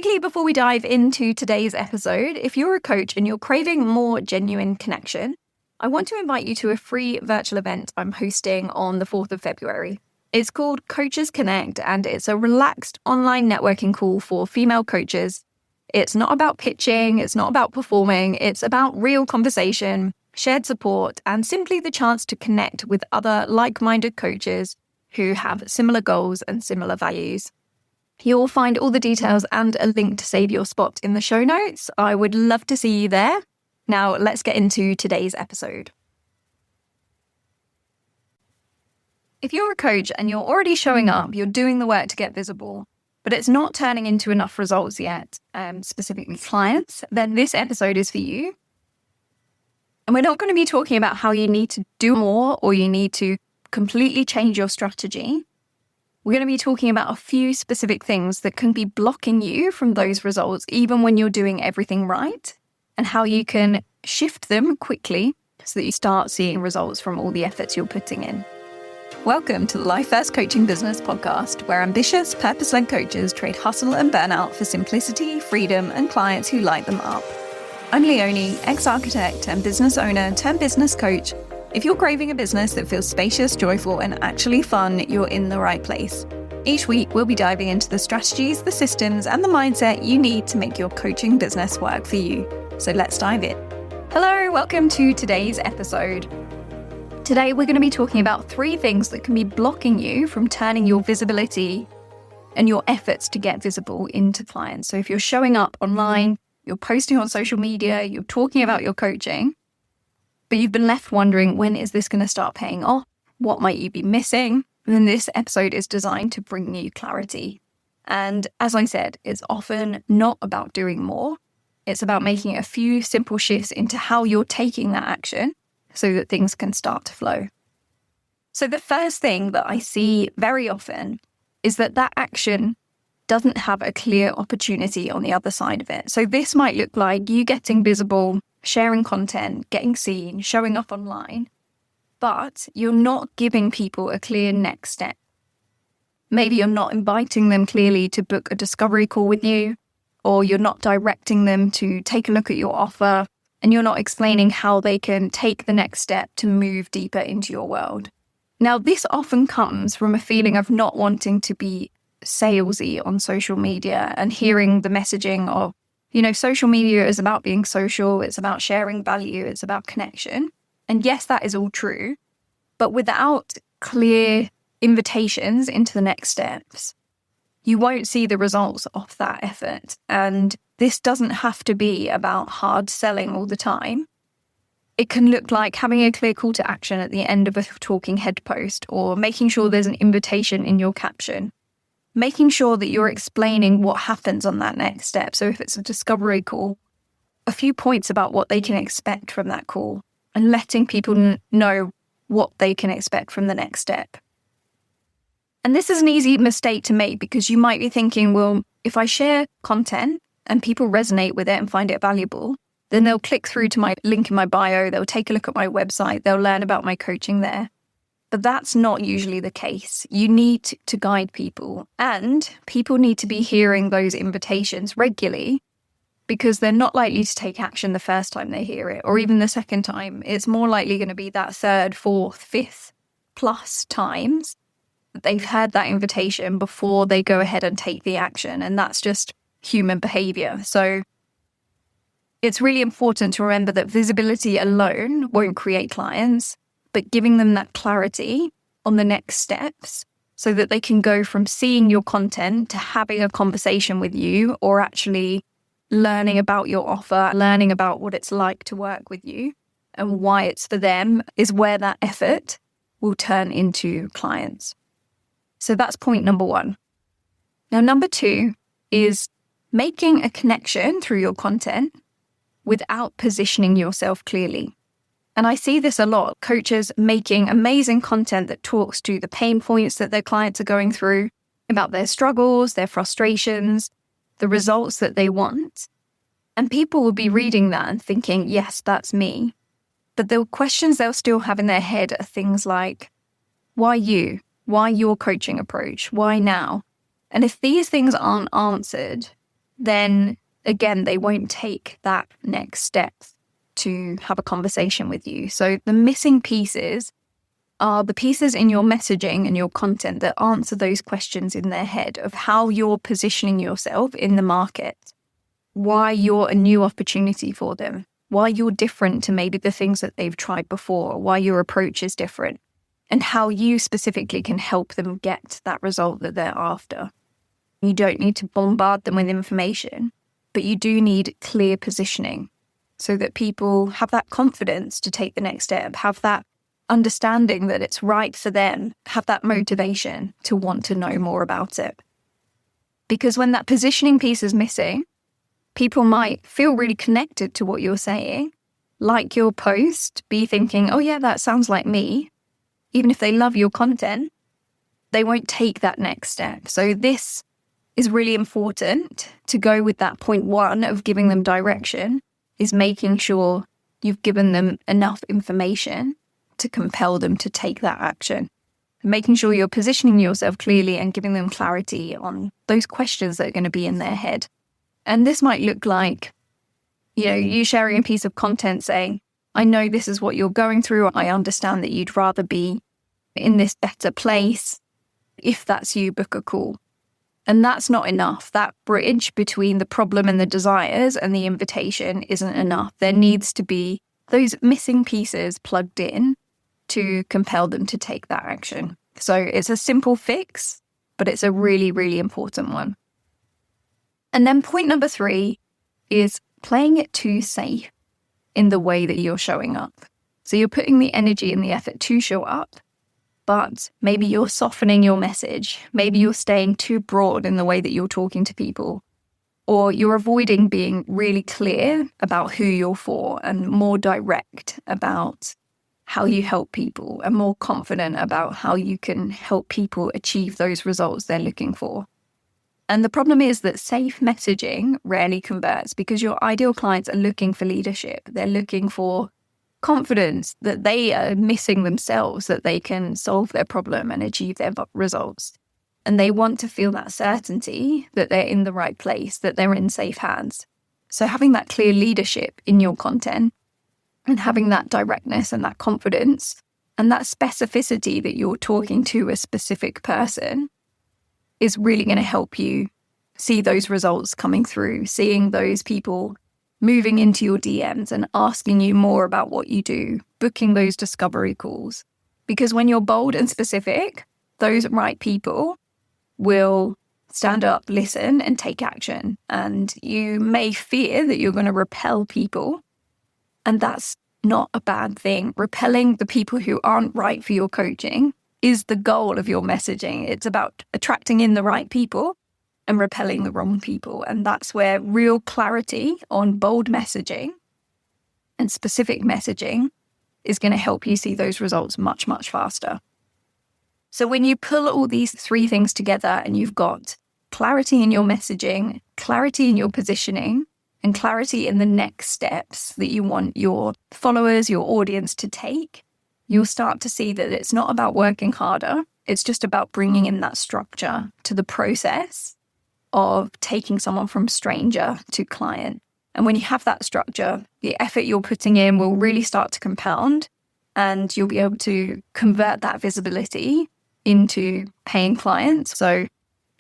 Quickly, before we dive into today's episode, if you're a coach and you're craving more genuine connection, I want to invite you to a free virtual event I'm hosting on the 4th of February. It's called Coaches Connect, and it's a relaxed online networking call for female coaches. It's not about pitching, it's not about performing, it's about real conversation, shared support, and simply the chance to connect with other like-minded coaches who have similar goals and similar values. You'll find all the details and a link to save your spot in the show notes. I would love to see you there. Now, let's get into today's episode. If you're a coach and you're already showing up, you're doing the work to get visible, but it's not turning into enough results yet, specifically clients, then this episode is for you. And we're not going to be talking about how you need to do more or you need to completely change your strategy. We're going to be talking about a few specific things that can be blocking you from those results, even when you're doing everything right, and how you can shift them quickly so that you start seeing results from all the efforts you're putting in. Welcome to the Life First Coaching Business Podcast, where ambitious, purpose-led coaches trade hustle and burnout for simplicity, freedom, and clients who light them up. I'm Leonie, ex-architect and business owner turned business coach. If you're craving a business that feels spacious, joyful, and actually fun, you're in the right place. Each week, we'll be diving into the strategies, the systems, and the mindset you need to make your coaching business work for you. So let's dive in. Hello, welcome to today's episode. Today, we're going to be talking about 3 things that can be blocking you from turning your visibility and your efforts to get visible into clients. So if you're showing up online, you're posting on social media, you're talking about your coaching, but you've been left wondering, when is this going to start paying off? What might you be missing? And then this episode is designed to bring you clarity. And as I said, it's often not about doing more. It's about making a few simple shifts into how you're taking that action so that things can start to flow. So the first thing that I see very often is that action doesn't have a clear opportunity on the other side of it. So this might look like you getting visible, sharing content, getting seen, showing up online, but you're not giving people a clear next step. Maybe you're not inviting them clearly to book a discovery call with you, or you're not directing them to take a look at your offer, and you're not explaining how they can take the next step to move deeper into your world. Now, this often comes from a feeling of not wanting to be salesy on social media and hearing the messaging of, social media is about being social, it's about sharing value, it's about connection. And yes, that is all true, but without clear invitations into the next steps, you won't see the results of that effort. And this doesn't have to be about hard selling all the time. It can look like having a clear call to action at the end of a talking head post, or making sure there's an invitation in your caption. Making sure that you're explaining what happens on that next step. So if it's a discovery call, a few points about what they can expect from that call, and letting people know what they can expect from the next step. And this is an easy mistake to make, because you might be thinking, well, if I share content and people resonate with it and find it valuable, then they'll click through to my link in my bio, they'll take a look at my website, they'll learn about my coaching there. But that's not usually the case. You need to guide people, and people need to be hearing those invitations regularly, because they're not likely to take action the first time they hear it, or even the second time. It's more likely going to be that 3rd, 4th, 5th plus times that they've heard that invitation before they go ahead and take the action. And that's just human behavior. So it's really important to remember that visibility alone won't create clients, but giving them that clarity on the next steps so that they can go from seeing your content to having a conversation with you, or actually learning about your offer, learning about what it's like to work with you and why it's for them, is where that effort will turn into clients. So that's point number 1. Now, number 2 is making a connection through your content without positioning yourself clearly. And I see this a lot, coaches making amazing content that talks to the pain points that their clients are going through, about their struggles, their frustrations, the results that they want. And people will be reading that and thinking, yes, that's me. But the questions they'll still have in their head are things like, why you? Why your coaching approach? Why now? And if these things aren't answered, then again, they won't take that next step to have a conversation with you. So the missing pieces are the pieces in your messaging and your content that answer those questions in their head of how you're positioning yourself in the market, why you're a new opportunity for them, why you're different to maybe the things that they've tried before, why your approach is different, and how you specifically can help them get that result that they're after. You don't need to bombard them with information, but you do need clear positioning so that people have that confidence to take the next step, have that understanding that it's right for them, have that motivation to want to know more about it. Because when that positioning piece is missing, people might feel really connected to what you're saying, like your post, be thinking, oh yeah, that sounds like me. Even if they love your content, they won't take that next step. So this is really important to go with that point one of giving them direction, is making sure you've given them enough information to compel them to take that action. Making sure you're positioning yourself clearly and giving them clarity on those questions that are going to be in their head. And this might look like, you sharing a piece of content saying, I know this is what you're going through. I understand that you'd rather be in this better place. If that's you, book a call. And that's not enough. That bridge between the problem and the desires and the invitation isn't enough. There needs to be those missing pieces plugged in to compel them to take that action. So it's a simple fix, but it's a really, really important one. And then point number 3 is playing it too safe in the way that you're showing up. So you're putting the energy and the effort to show up, but maybe you're softening your message. Maybe you're staying too broad in the way that you're talking to people, or you're avoiding being really clear about who you're for and more direct about how you help people and more confident about how you can help people achieve those results they're looking for. And the problem is that safe messaging rarely converts because your ideal clients are looking for leadership. They're looking for confidence that they are missing themselves, that they can solve their problem and achieve their results. And they want to feel that certainty that they're in the right place, that they're in safe hands. So having that clear leadership in your content and having that directness and that confidence and that specificity that you're talking to a specific person is really going to help you see those results coming through, seeing those people moving into your DMs and asking you more about what you do, booking those discovery calls. Because when you're bold and specific, those right people will stand up, listen, and take action. And you may fear that you're going to repel people, and that's not a bad thing. Repelling the people who aren't right for your coaching is the goal of your messaging. It's about attracting in the right people and repelling the wrong people. And that's where real clarity on bold messaging and specific messaging is going to help you see those results much, much faster. So when you pull all these 3 things together and you've got clarity in your messaging, clarity in your positioning, and clarity in the next steps that you want your followers, your audience to take, you'll start to see that it's not about working harder. It's just about bringing in that structure to the process of taking someone from stranger to client. And when you have that structure, the effort you're putting in will really start to compound, and you'll be able to convert that visibility into paying clients. So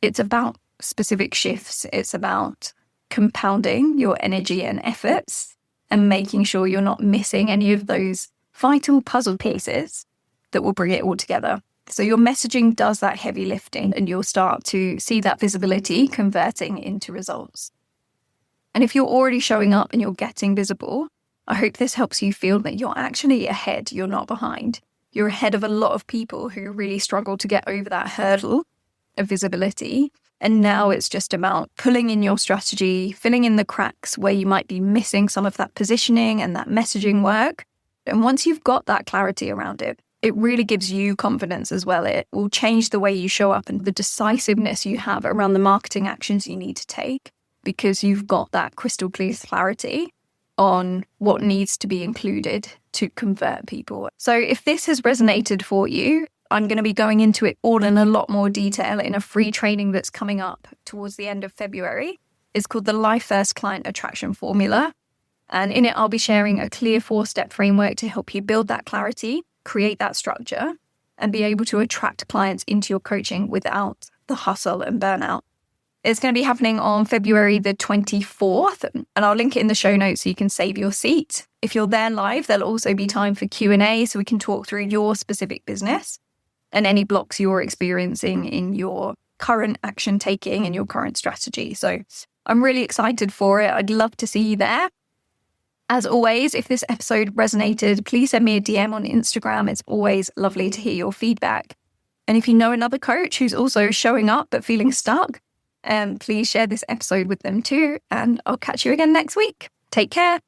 it's about specific shifts. It's about compounding your energy and efforts and making sure you're not missing any of those vital puzzle pieces that will bring it all together. So your messaging does that heavy lifting, and you'll start to see that visibility converting into results. And if you're already showing up and you're getting visible, I hope this helps you feel that you're actually ahead, you're not behind. You're ahead of a lot of people who really struggle to get over that hurdle of visibility. And now it's just about pulling in your strategy, filling in the cracks where you might be missing some of that positioning and that messaging work. And once you've got that clarity around it, it really gives you confidence as well. It will change the way you show up and the decisiveness you have around the marketing actions you need to take, because you've got that crystal clear clarity on what needs to be included to convert people. So if this has resonated for you, I'm going to be going into it all in a lot more detail in a free training that's coming up towards the end of February. It's called the Life First Client Attraction Formula. And in it, I'll be sharing a clear 4-step framework to help you build that clarity, create that structure, and be able to attract clients into your coaching without the hustle and burnout. It's going to be happening on February the 24th, and I'll link it in the show notes so you can save your seat. If you're there live, there'll also be time for Q&A so we can talk through your specific business and any blocks you're experiencing in your current action taking and your current strategy. So I'm really excited for it. I'd love to see you there. As always, if this episode resonated, please send me a DM on Instagram. It's always lovely to hear your feedback. And if you know another coach who's also showing up but feeling stuck, please share this episode with them too. And I'll catch you again next week. Take care.